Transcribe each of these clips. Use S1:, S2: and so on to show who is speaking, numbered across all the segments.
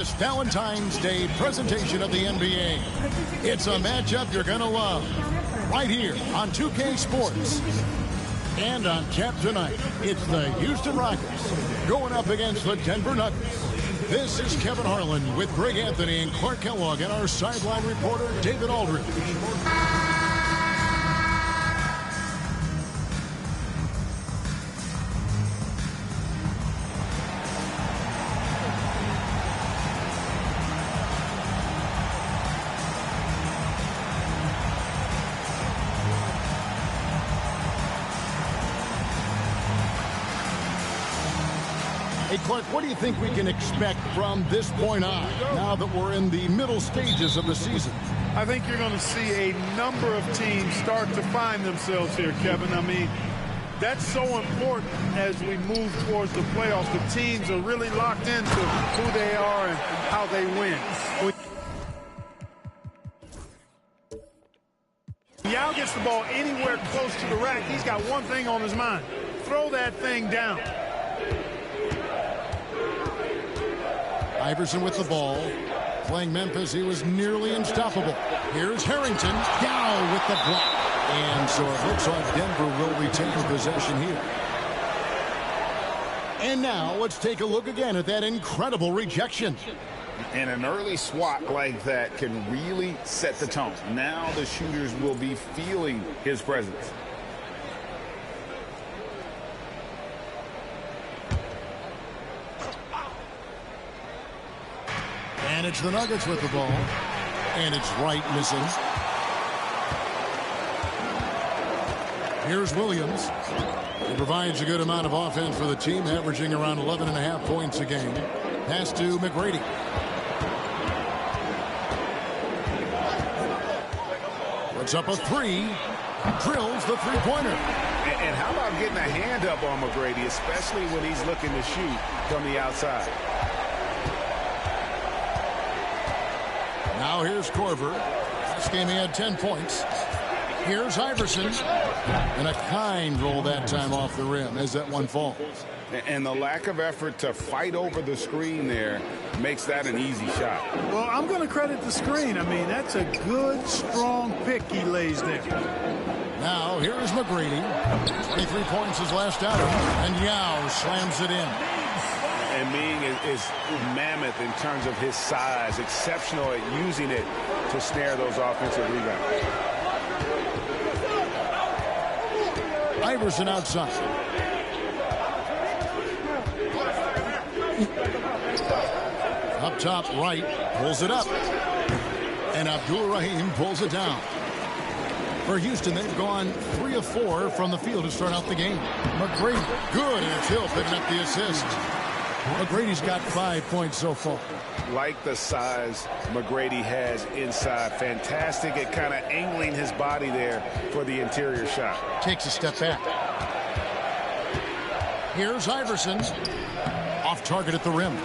S1: This Valentine's Day presentation of the NBA. It's a matchup you're going to love. Right here on 2K Sports. And on tap tonight, it's the Houston Rockets going up against the Denver Nuggets. This is Kevin Harlan with Greg Anthony and Clark Kellogg and our sideline reporter, David Aldridge. Hey, Clark, what do you think we can expect from this point on, now that we're in the middle stages of the season?
S2: I think you're going to see a number of teams start to find themselves here, Kevin. I mean, that's so important as we move towards the playoffs. The teams are really locked into who they are and how they win. When Yao gets the ball anywhere close to the rack, he's got one thing on his mind. Throw that thing down.
S1: Iverson with the ball. Playing Memphis, he was nearly unstoppable. Here's Harrington. Down with the block. And so it looks like Denver will retain possession here. And now let's take a look again at that incredible rejection.
S3: And an early swat like that can really set the tone. Now the shooters will be feeling his presence.
S1: And it's the Nuggets with the ball. And it's Wright missing. Here's Williams. He provides a good amount of offense for the team, averaging around 11.5 points a game. Pass to McGrady. Puts up a three. Drills the three-pointer.
S3: And how about getting a hand up on McGrady, especially when he's looking to shoot from the outside.
S1: Now here's Korver. This game he had 10 points. Here's Iverson. And a kind roll that time off the rim as that one falls.
S3: And the lack of effort to fight over the screen there makes that an easy shot.
S2: Well, I'm going to credit the screen. I mean, that's a good, strong pick he lays there.
S1: Now here's McGrady. 23 points his last outing. And Yao slams it in.
S3: And Ming is mammoth in terms of his size, exceptional at using it to snare those offensive rebounds.
S1: Iverson outside. Up top right, pulls it up. And Abdul-Rahim pulls it down. For Houston, they've gone 3 of 4 from the field to start out the game. McGrady, good, and it's Hill picking up the assist. McGrady's got 5 points so far.
S3: Like the size McGrady has inside. Fantastic at kind of angling his body there for the interior shot.
S1: Takes a step back. Here's Iverson. Off target at the rim.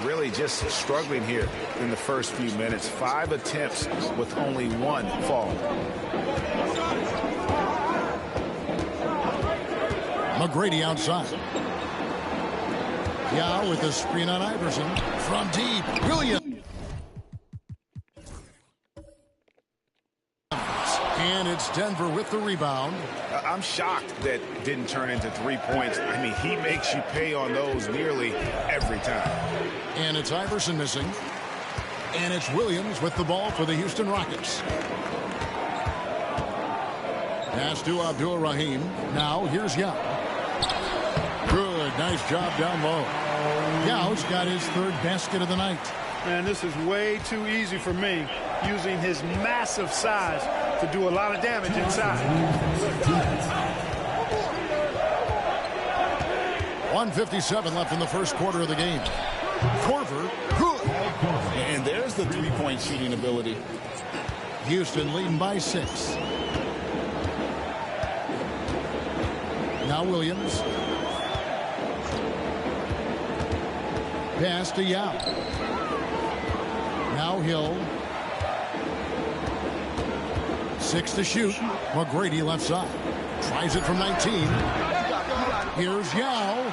S3: Really just struggling here in the first few minutes. 5 attempts with only 1 fall.
S1: McGrady outside. Yao with a screen on Iverson. From deep, Williams. And it's Denver with the rebound.
S3: I'm shocked that didn't turn into 3 points. I mean, he makes you pay on those nearly every time.
S1: And it's Iverson missing. And it's Williams with the ball for the Houston Rockets. Pass to Abdul-Rahim. Now here's Yao. Good, nice job down low. Yao's got his 3rd basket of the night.
S2: Man, this is way too easy for me, using his massive size to do a lot of damage inside.
S1: 1:57 left in the first quarter of the game. Korver, good.
S3: And there's the three-point shooting ability.
S1: Houston leading by 6. Now Williams. Pass to Yao. Now Hill. 6 to shoot. McGrady left side. Tries it from 19. Here's Yao.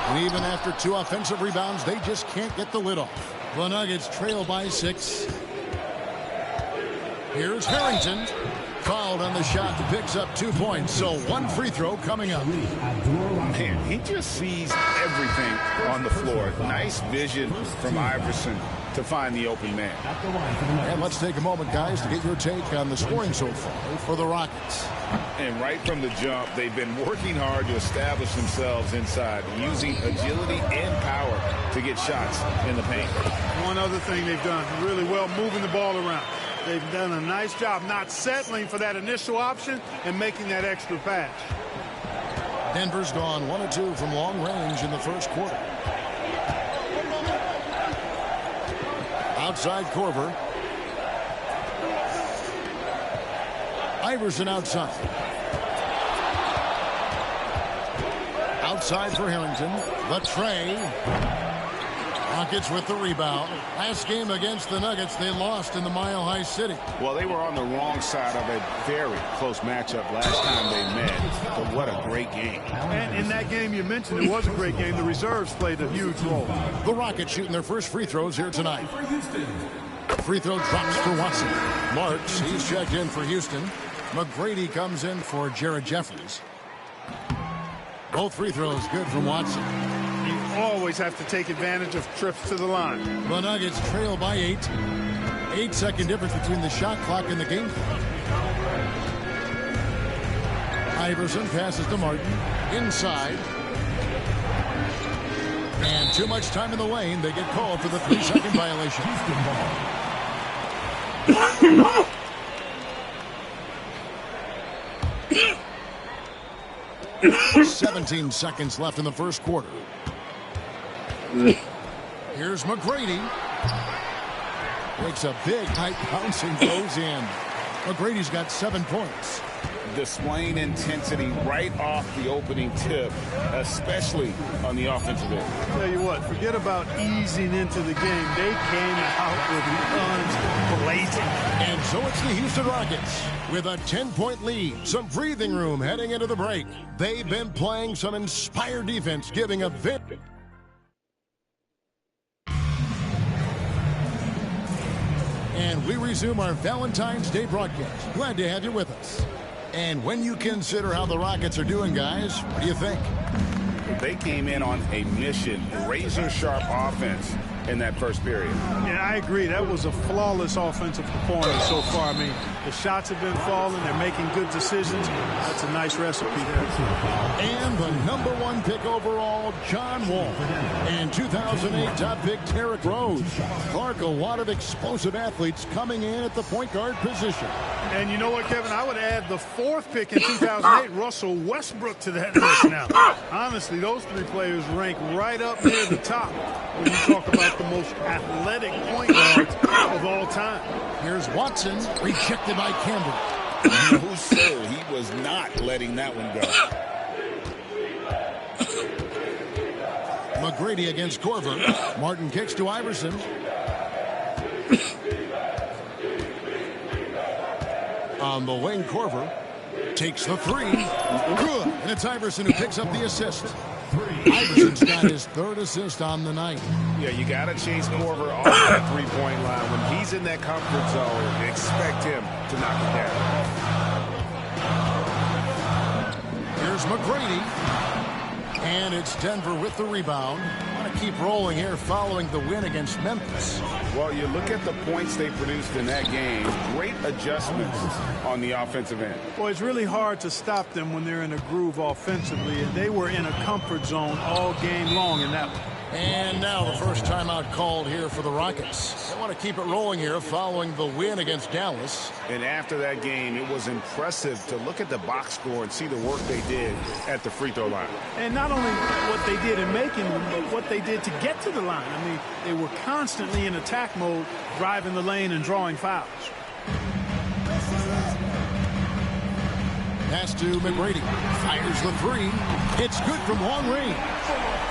S1: And even after 2 offensive rebounds, they just can't get the lid off. The Nuggets trail by 6. Here's Harrington. Fouled on the shot, picks up 2 points. So 1 free throw coming up.
S3: Man, he just sees everything on the floor. Nice vision from Iverson to find the open man.
S1: And let's take a moment, guys, to get your take on the scoring so far for the Rockets.
S3: And right from the jump, they've been working hard to establish themselves inside, using agility and power to get shots in the paint.
S2: One other thing they've done really well, moving the ball around. They've done a nice job not settling for that initial option and making that extra pass.
S1: Denver's gone 1 of 2 from long range in the first quarter. Outside Korver. Iverson outside. Outside for Harrington. The tray. Rockets with the rebound. Last game against the Nuggets, they lost in the Mile High City.
S3: Well, they were on the wrong side of a very close matchup last time they met. But what a great game.
S2: And in that game you mentioned, it was a great game. The reserves played a huge role.
S1: The Rockets shooting their first free throws here tonight. Free throw drops for Watson. Marks, he's checked in for Houston. McGrady comes in for Jared Jeffries. Both free throws good from Watson.
S2: You always have to take advantage of trips to the line.
S1: The Nuggets trail by 8. 8-second difference between the shot clock and the game clock. Iverson passes to Martin. Inside. And too much time in the lane. They get called for the 3-second violation. 17 seconds left in the first quarter. Here's McGrady. Makes a big height bouncing, goes in. McGrady's got 7 points.
S3: Displaying intensity right off the opening tip, especially on the offensive end.
S2: Tell you what, forget about easing into the game. They came out with guns blazing.
S1: And so it's the Houston Rockets with a 10-point lead. Some breathing room heading into the break. They've been playing some inspired defense, giving a victory. And we resume our Valentine's Day broadcast. Glad to have you with us. And when you consider how the Rockets are doing, guys, what do you think?
S3: They came in on a mission, razor-sharp offense in that first period.
S2: Yeah, I agree. That was a flawless offensive performance so far. I mean, the shots have been falling. They're making good decisions. That's a nice recipe there.
S1: And the #1 pick overall, John Wall. And 2008 top pick, Derrick Rose. Clark, a lot of explosive athletes coming in at the point guard position.
S2: And you know what, Kevin? I would add the 4th pick in 2008, Russell Westbrook, to that list now. Honestly, those 3 players rank right up near the top when you talk about the most athletic point guards of all time.
S1: Here's Watson, rejected by Campbell.
S3: No, sir, he was not letting that one go.
S1: McGrady against Korver. Martin kicks to Iverson. On the wing, Korver takes the 3. Good. And it's Iverson who picks up the assist. Iverson's got his 3rd assist on the night.
S3: Yeah, you got to chase Korver off that 3-point line. When he's in that comfort zone, expect him to knock it down.
S1: Here's McGrady. And it's Denver with the rebound. Want to keep rolling here following the win against Memphis.
S3: Well, you look at the points they produced in that game. Great adjustments on the offensive end.
S2: Well, it's really hard to stop them when they're in a groove offensively, and they were in a comfort zone all game long in that one.
S1: And now the first timeout called here for the Rockets. They want to keep it rolling here following the win against Dallas.
S3: And after that game, it was impressive to look at the box score and see the work they did at the free throw line.
S2: And not only what they did in making them, but what they did to get to the line. I mean, they were constantly in attack mode, driving the lane and drawing fouls.
S1: Pass to McGrady. Fires the 3. It's good from long range.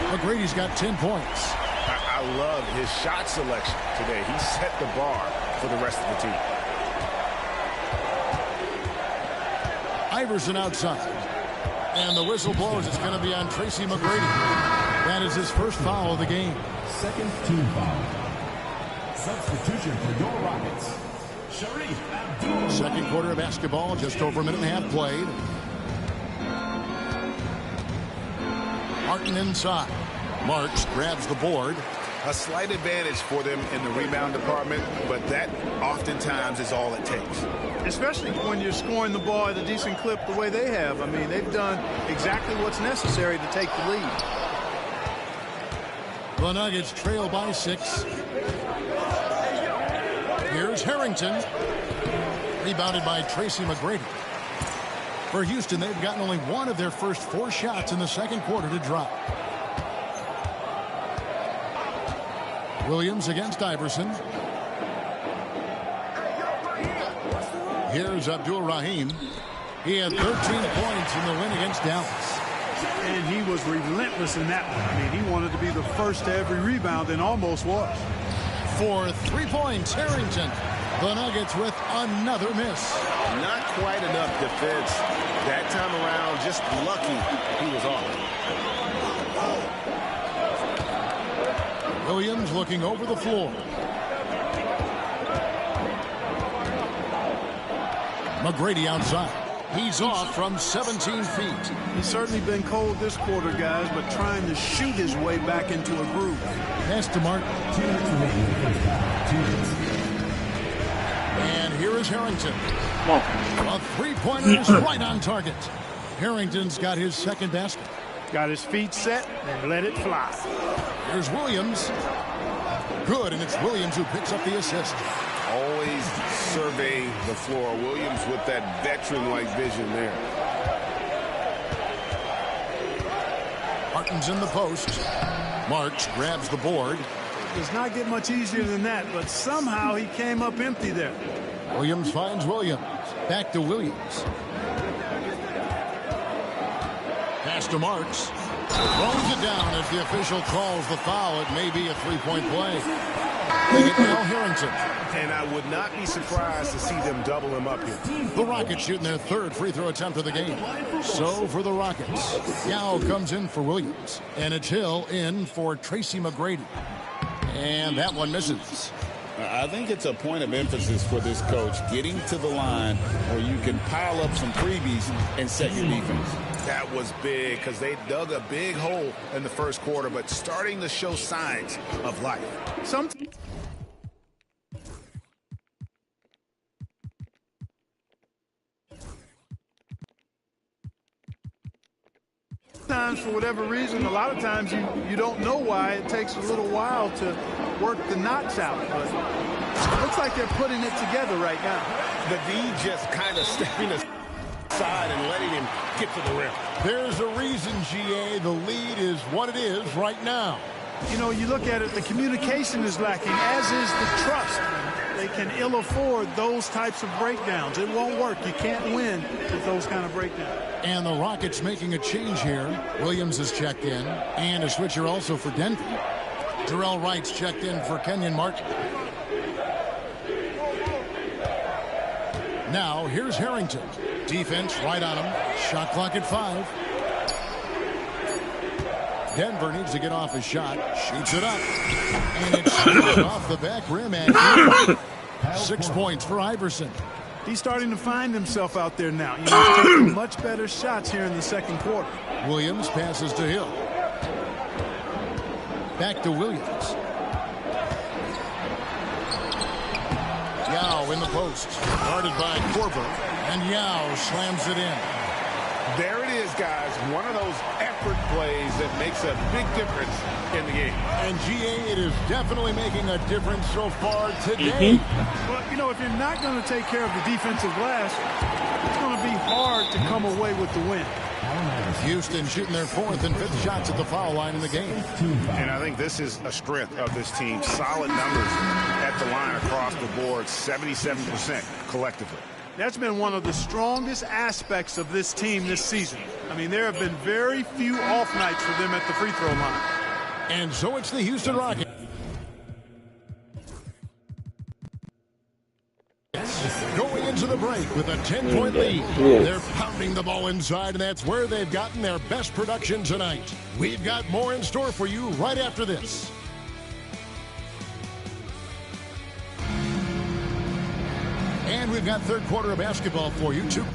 S1: McGrady's got 10 points.
S3: I love his shot selection today. He set the bar for the rest of the team.
S1: Iverson outside. And the whistle blows. It's going to be on Tracy McGrady. That is his first foul of the game.
S4: Second team foul. Substitution for your Rockets.
S1: Second quarter of basketball, just over a minute and a half played. Martin inside. Marks grabs the board.
S3: A slight advantage for them in the rebound department, but that oftentimes is all it takes.
S2: Especially when you're scoring the ball at a decent clip the way they have. I mean, they've done exactly what's necessary to take the lead.
S1: The Nuggets trail by 6. Here's Harrington. Rebounded by Tracy McGrady. For Houston, they've gotten only one of their first 4 shots in the second quarter to drop. Williams against Iverson. Here's Abdul-Rahim. He had 13 points in the win against Dallas.
S2: And he was relentless in that one. I mean, he wanted to be the first to every rebound and almost was.
S1: For 3 points, Harrington. The Nuggets with another miss.
S3: Not quite enough defense. That time around, just lucky he was off.
S1: Williams looking over the floor. McGrady outside. He's off from 17 feet.
S2: He's certainly been cold this quarter, guys, but trying to shoot his way back into a groove.
S1: Pass to Martin. And here is Harrington. A three-pointer is right on target. Harrington's got his second basket.
S2: Got his feet set and let it fly.
S1: Here's Williams. Good, and it's Williams who picks up the assist.
S3: Always survey the floor. Williams with that veteran-like vision there.
S1: Martin's in the post. Marks grabs the board.
S2: Does not get much easier than that, but somehow he came up empty there.
S1: Williams finds Williams. Back to Williams. Pass to Marks. Throws it down as the official calls the foul. It may be a three-point play. They get now Harrington.
S3: And I would not be surprised to see them double him up here.
S1: The Rockets shooting their third free throw attempt of the game. So for the Rockets, Yao comes in for Williams. And it's Hill in for Tracy McGrady. And that one misses.
S5: I think it's a point of emphasis for this coach, getting to the line where you can pile up some freebies and set your defense.
S3: That was big because they dug a big hole in the first quarter, but starting to show signs of life.
S2: Sometimes for whatever reason, a lot of times you don't know why. It takes a little while to work the knots out, but it looks like they're putting it together right now.
S3: The D just kind of stepping aside and letting him get to the rim.
S1: There's a reason, GA, the lead is what it is right now.
S2: You know, you look at it, the communication is lacking, as is the trust. They can ill afford those types of breakdowns. It won't work. You can't win with those kind of breakdowns.
S1: And the Rockets making a change here. Williams is checked in, and a switcher also for Denver. Terrell Wright's checked in for Kenyon Martin. Now, here's Harrington. Defense right on him. Shot clock at 5. Denver needs to get off his shot. Shoots it up. And it's off the back rim. And 6 points for Iverson.
S2: He's starting to find himself out there now. You know, he's taking much better shots here in the second quarter.
S1: Williams passes to Hill. Back to Williams. Yao in the post. Guarded by Korver. And Yao slams it in.
S3: There it is, guys. One of those effort plays that makes a big difference in the game.
S1: And GA, it is definitely making a difference so far today.
S2: But, you know, if you're not going to take care of the defensive glass, it's going to be hard to come away with the win.
S1: Houston shooting their 4th and 5th shots at the foul line in the game.
S3: And I think this is a strength of this team. Solid numbers at the line across the board, 77% collectively.
S2: That's been one of the strongest aspects of this team this season. I mean, there have been very few off nights for them at the free throw line.
S1: And so it's the Houston Rockets. going into the break with a 10-point lead. They're pounding the ball inside, and that's where they've gotten their best production tonight. We've got more in store for you right after this. And we've got third quarter of basketball for you, too.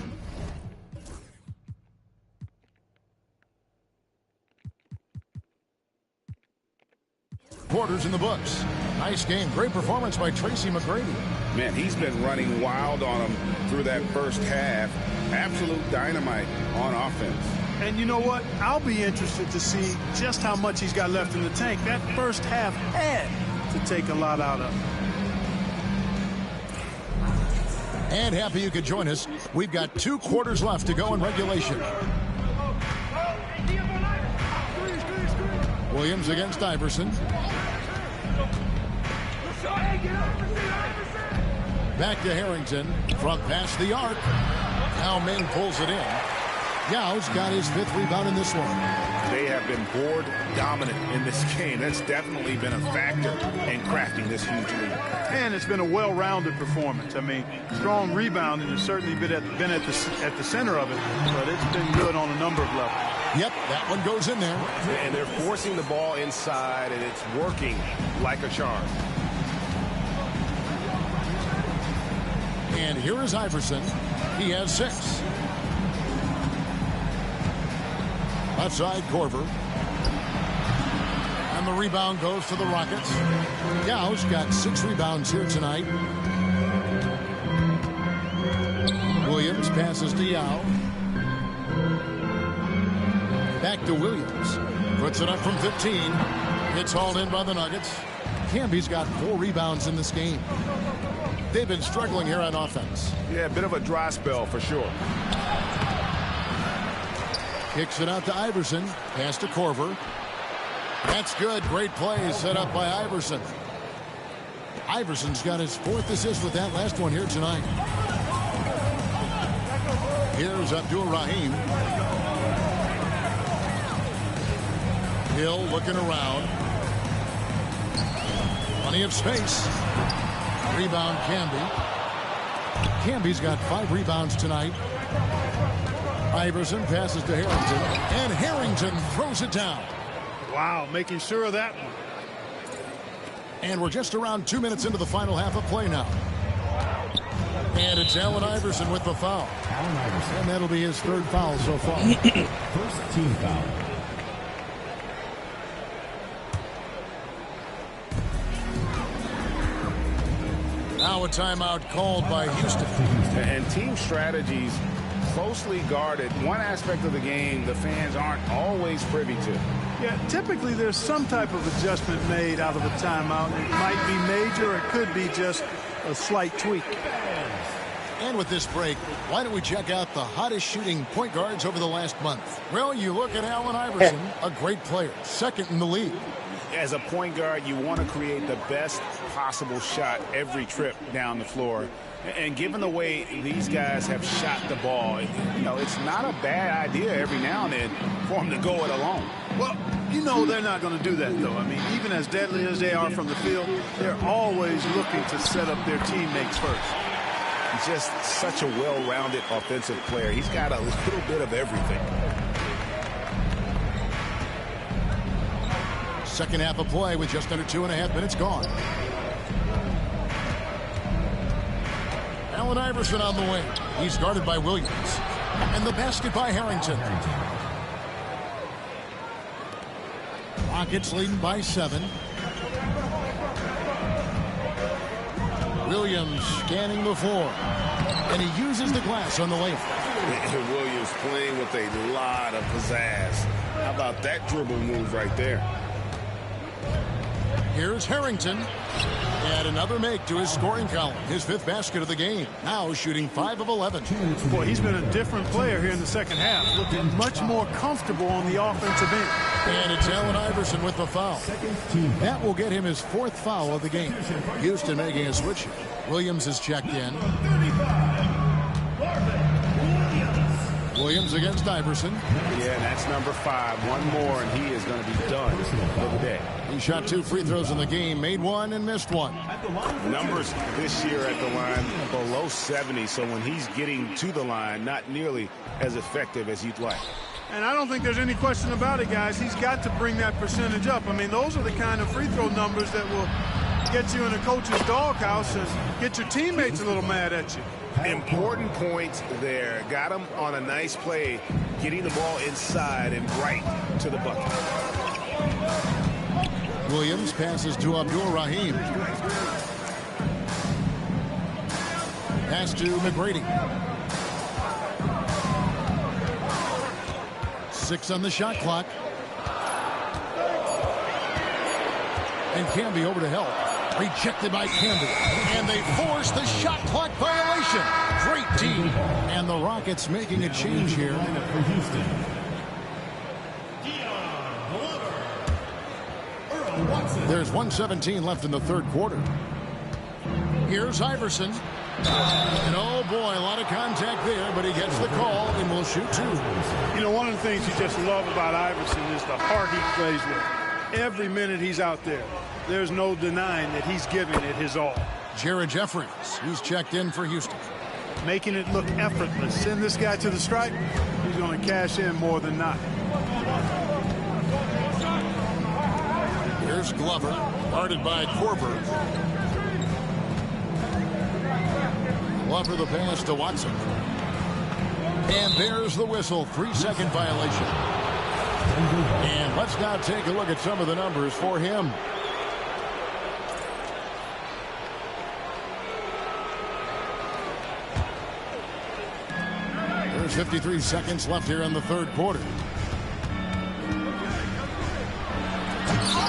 S1: Quarters in the books. Nice game. Great performance by Tracy McGrady.
S3: Man, he's been running wild on him through that first half. Absolute dynamite on offense.
S2: And you know what? I'll be interested to see just how much he's got left in the tank. That first half had to take a lot out of him.
S1: And happy you could join us. We've got 2 quarters left to go in regulation. Williams against Iverson. Back to Harrington. From past the arc. Now Ming pulls it in. Yao's got his 5th rebound in this one.
S3: They have been board dominant in this game. That's definitely been a factor in crafting this huge lead.
S2: And it's been a well-rounded performance. I mean, strong rebounding has certainly been at the center of it, but it's been good on a number of levels.
S1: Yep, that one goes in there.
S6: And they're forcing the ball inside, and it's working like a charm.
S1: And here is Iverson. He has 6. Left side, Korver. And the rebound goes to the Rockets. Yao's got 6 rebounds here tonight. Williams passes to Yao. Back to Williams. Puts it up from 15. It's hauled in by the Nuggets. Camby's got 4 rebounds in this game. They've been struggling here on offense.
S6: Yeah, a bit of a dry spell for sure.
S1: Kicks it out to Iverson. Pass to Korver. That's good. Great play set up by Iverson. Iverson's got his 4th assist with that last one here tonight. Here's Abdul-Rahim. Hill looking around. Plenty of space. Rebound Camby. Camby's got 5 rebounds tonight. Iverson passes to Harrington. And Harrington throws it down.
S2: Wow, making sure of that one.
S1: And we're just around 2 minutes into the final half of play now. And it's Allen Iverson with the foul.
S4: Allen Iverson.
S1: And that'll be his 3rd foul so far.
S4: First team foul.
S1: Now a timeout called by Houston.
S3: And team strategies closely guarded. One aspect of the game the fans aren't always privy to.
S2: Yeah, typically there's some type of adjustment made out of a timeout. It might be major, or it could be just a slight tweak.
S1: And with this break, why don't we check out the hottest shooting point guards over the last month? Well, you look at Allen Iverson, a great player, 2nd in the league.
S3: As a point guard, you want to create the best possible shot every trip down the floor. And given the way these guys have shot the ball, you know, it's not a bad idea every now and then for them to go it alone.
S2: Well, you know they're not going to do that, though. I mean, even as deadly as they are from the field, they're always looking to set up their teammates first.
S3: He's just such a well-rounded offensive player. He's got a little bit of everything.
S1: Second half of play with just under 2.5 minutes gone. Allen Iverson on the wing. He's guarded by Williams. And the basket by Harrington. Rockets leading by 7. Williams scanning the floor. And he uses the glass on the layup.
S3: Williams playing with a lot of pizzazz. How about that dribble move right there?
S1: Here's Harrington. And another make to his scoring column. His 5th basket of the game. Now shooting 5 of 11.
S2: Boy, he's been a different player here in the second half. Looking much more comfortable on the offensive end.
S1: And it's Allen Iverson with the foul. That will get him his 4th foul of the game. Houston making a switch. Williams is checked in. Williams against Iverson.
S6: Yeah, and that's number 5. One more, and he is going to be done for the day.
S1: He shot 2 free throws in the game, made 1 and missed 1.
S6: Numbers this year at the line below 70, so when he's getting to the line, not nearly as effective as you'd like.
S2: And I don't think there's any question about it, guys. He's got to bring that percentage up. I mean, those are the kind of free throw numbers that will get you in a coach's doghouse and get your teammates a little mad at you.
S6: Important points there. Got him on a nice play, getting the ball inside and right to the bucket.
S1: Williams passes to Abdul-Rahim. Pass to McGrady. 6 on the shot clock. And Camby over to help. Rejected by Camby. And they force the shot clock violation. Great team. And the Rockets making a change here.
S4: For Houston.
S1: There's 1:17 left in the third quarter. Here's Iverson. And oh boy, a lot of contact there, but he gets the call and will shoot 2.
S2: You know, one of the things you just love about Iverson is the heart he plays with. Every minute he's out there, there's no denying that he's giving it his all.
S1: Jared Jeffries, who's checked in for Houston.
S2: Making it look effortless. Send this guy to the stripe, he's going to cash in more than not.
S1: Here's Glover, guarded by Korver. Glover the pass to Watson. And there's the whistle, 3-second violation. And let's now take a look at some of the numbers for him. There's 53 seconds left here in the third quarter.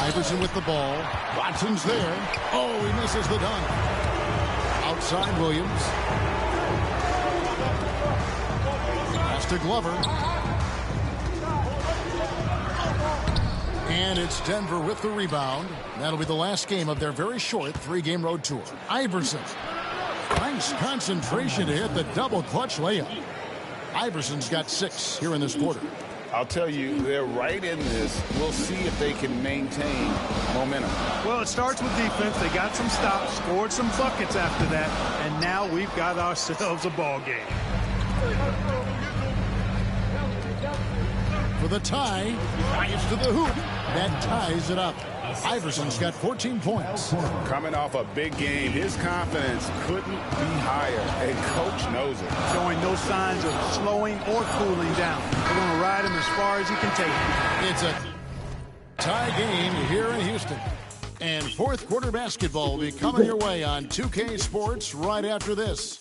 S1: Iverson with the ball. Watson's there. Oh, he misses the dunk. Outside Williams. Pass to Glover. And it's Denver with the rebound. That'll be the last game of their very short 3-game road tour. Iverson. Nice concentration to hit the double clutch layup. Iverson's got 6 here in this quarter.
S5: I'll tell you, they're right in this. We'll see if they can maintain momentum.
S2: Well, it starts with defense. They got some stops, scored some buckets after that, and now we've got ourselves a ball game.
S1: For the tie, drives to the hoop. That ties it up. Iverson's got 14 points.
S5: Coming off a big game, his confidence couldn't be higher, and coach knows it.
S2: Showing no signs of slowing or cooling down. They're going to ride him as far as he can take him.
S1: It's a tie game here in Houston. And fourth quarter basketball will be coming your way on 2K Sports right after this.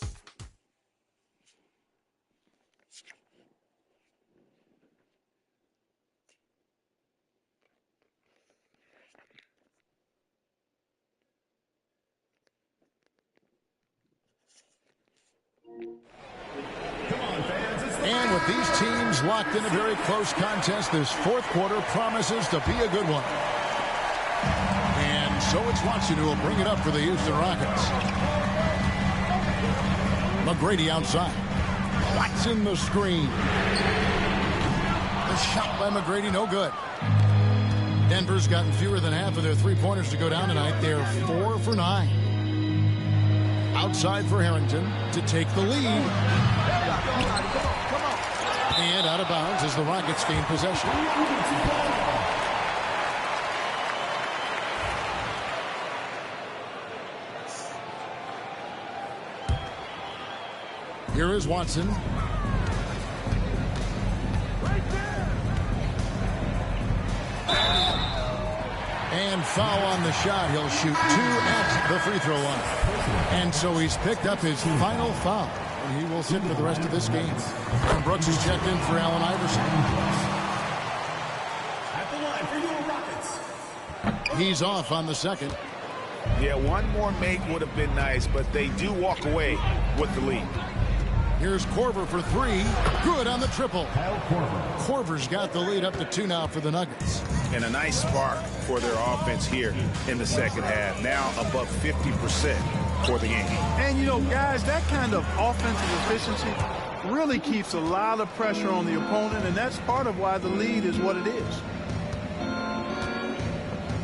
S1: And with these teams locked in a very close contest, this fourth quarter promises to be a good one. And so it's Watson who will bring it up for the Houston Rockets. McGrady outside. Watson the screen. The shot by McGrady, no good. Denver's gotten fewer than half of their three-pointers to go down tonight. They're 4 for 9. Outside for Harrington to take the lead. And out of bounds as the Rockets gain possession. Here is Watson. And foul on the shot. He'll shoot 2 at the free throw line. And so he's picked up his final foul. And he will sit for the rest of this game. Aaron Brooks is checked in for Allen Iverson.
S4: At the line for your Rockets.
S1: He's off on the second.
S6: Yeah, one more make would have been nice, but they do walk away with the lead.
S1: Here's Korver for 3. Good on the triple.
S4: Kyle Korver.
S1: Korver's got the lead up to 2 now for the Nuggets.
S6: And a nice spark for their offense here in the second half. Now above 50% for the game.
S2: And, you know, guys, that kind of offensive efficiency, really keeps a lot of pressure on the opponent, and that's part of why the lead is what it is.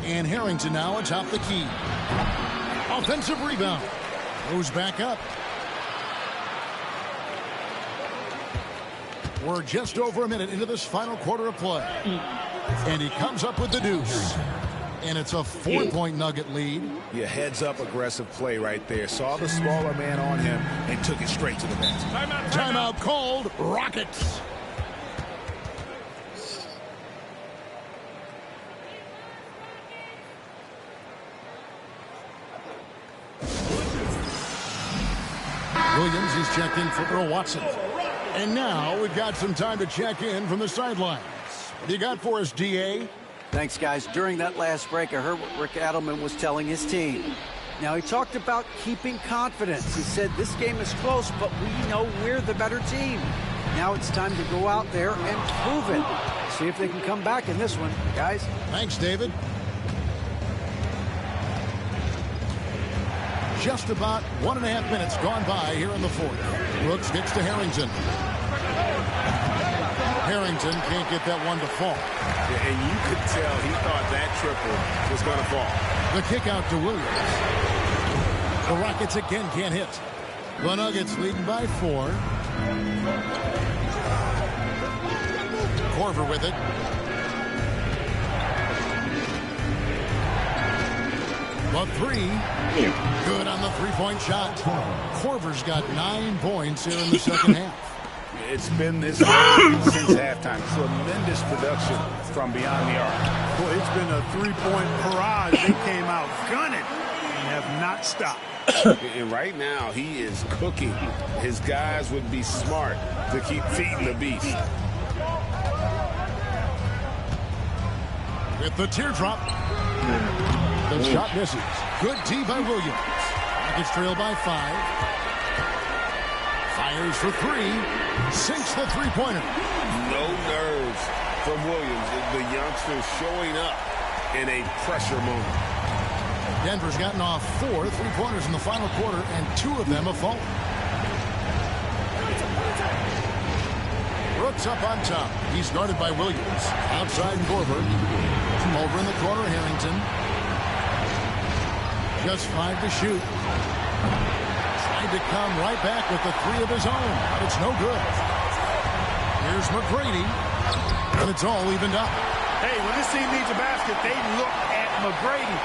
S1: And Harrington now atop the key. Offensive rebound. Goes back up. We're just over a minute into this final quarter of play. And he comes up with the deuce. And it's a 4-point Nugget lead.
S6: Yeah, heads-up aggressive play right there. Saw the smaller man on him and took it straight to the basket.
S1: Timeout called. Rockets. Williams is checked in for Earl Watson. And now we've got some time to check in from the sidelines. What do you got for us, D.A.?
S7: Thanks, guys. During that last break, I heard what Rick Adelman was telling his team. Now, he talked about keeping confidence. He said, this game is close, but we know we're the better team. Now it's time to go out there and prove it. See if they can come back in this one, guys.
S1: Thanks, David. Just about 1.5 minutes gone by here in the fourth. Brooks gets to Harrington. Harrington can't get that one to fall.
S6: Yeah, and you could tell he thought that triple was going to fall.
S1: The kick out to Williams. The Rockets again can't hit. The Nuggets leading by 4. Korver with it. The 3. Good on the three-point shot. Korver's got 9 points here in the second half.
S6: It's been this way since halftime. Tremendous production from beyond the arc.
S2: Boy, it's been a three-point barrage. They came out gunning and have not stopped.
S6: And right now, he is cooking. His guys would be smart to keep feeding the beast.
S1: With the teardrop. The shot misses. Good D by Williams. Rockets trail by 5. Fires for 3. Sinks the three-pointer.
S6: No nerves from Williams. The youngster showing up in a pressure moment.
S1: Denver's gotten off 4 three-pointers in the final quarter, and 2 of them have fallen. Brooks up on top. He's guarded by Williams. Outside Korver. Over in the corner, Harrington. Just 5 to shoot. Tried to come right back with the 3 of his own, but it's no good. Here's McGrady, and it's all evened up.
S2: Hey, when this team needs a basket, they look at McGrady,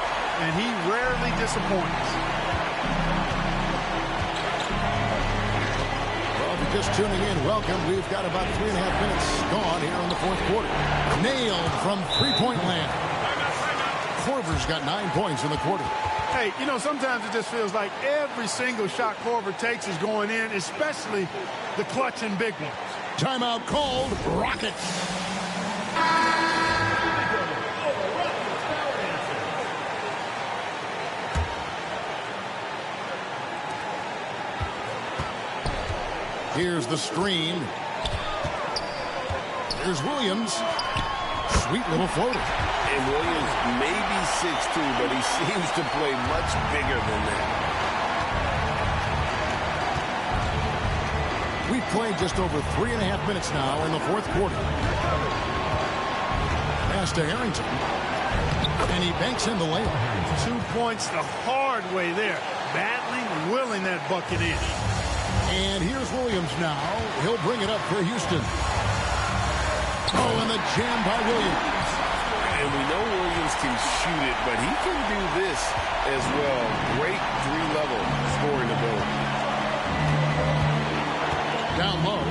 S2: and he rarely disappoints.
S1: Well, if you're just tuning in, welcome. We've got about 3.5 minutes gone here in the fourth quarter. Nailed from three-point land. Korver's got 9 points in the quarter.
S2: Hey, you know, sometimes it just feels like every single shot Korver takes is going in, especially the clutch and big ones.
S1: Timeout called. Rockets. Here's the screen. Here's Williams. Sweet little floater.
S6: And Williams may be 6'2", but he seems to play much bigger than that.
S1: We've played just over 3.5 minutes now in the fourth quarter. Pass to Harrington. And he banks in the layup.
S2: 2 points the hard way there. Battling, willing that bucket in.
S1: And here's Williams now. He'll bring it up for Houston. Oh, and the jam by Williams.
S6: And we know Williams can shoot it, but he can do this as well. Great 3-level scoring ability.
S1: Down low.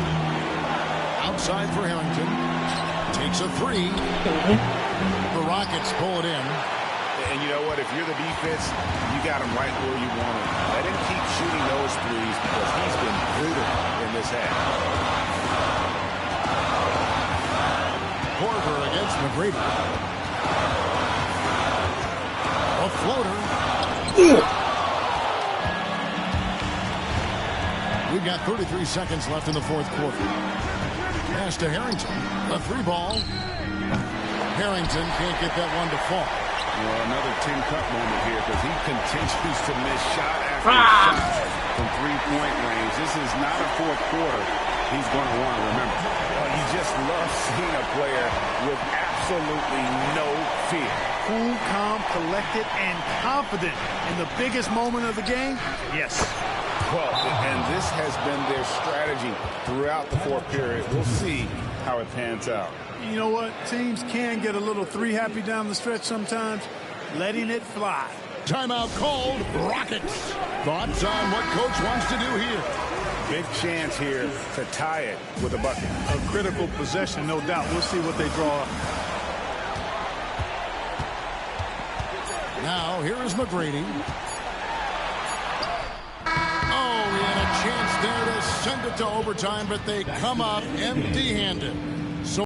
S1: Outside for Harrington. Takes a 3. The Rockets pull it in.
S6: And you know what? If you're the defense, you got him right where you want him. Let him keep shooting those threes because he's been brutal in this half.
S1: Korver against McGrady. A floater. We've got 33 seconds left in the fourth quarter. Pass to Harrington. A 3-ball. Harrington can't get that one to fall.
S6: Well, another Tin Cup moment here because he continues to miss shot after shot from three-point range. This is not a fourth quarter he's going to want to remember.
S3: Well, you just love seeing a player with absolutely no fear.
S2: Cool, calm, collected, and confident in the biggest moment of the game? Yes.
S3: Well, and this has been their strategy throughout the fourth period. We'll see how it pans out.
S2: You know what? Teams can get a little three-happy down the stretch sometimes. Letting it fly.
S1: Timeout called. Rockets. Thoughts on what coach wants to do here?
S3: Big chance here to tie it with a bucket.
S2: A critical possession, no doubt. We'll see what they draw up.
S1: Now, here is McGrady. Oh, he had a chance there to send it to overtime, but they come up empty-handed.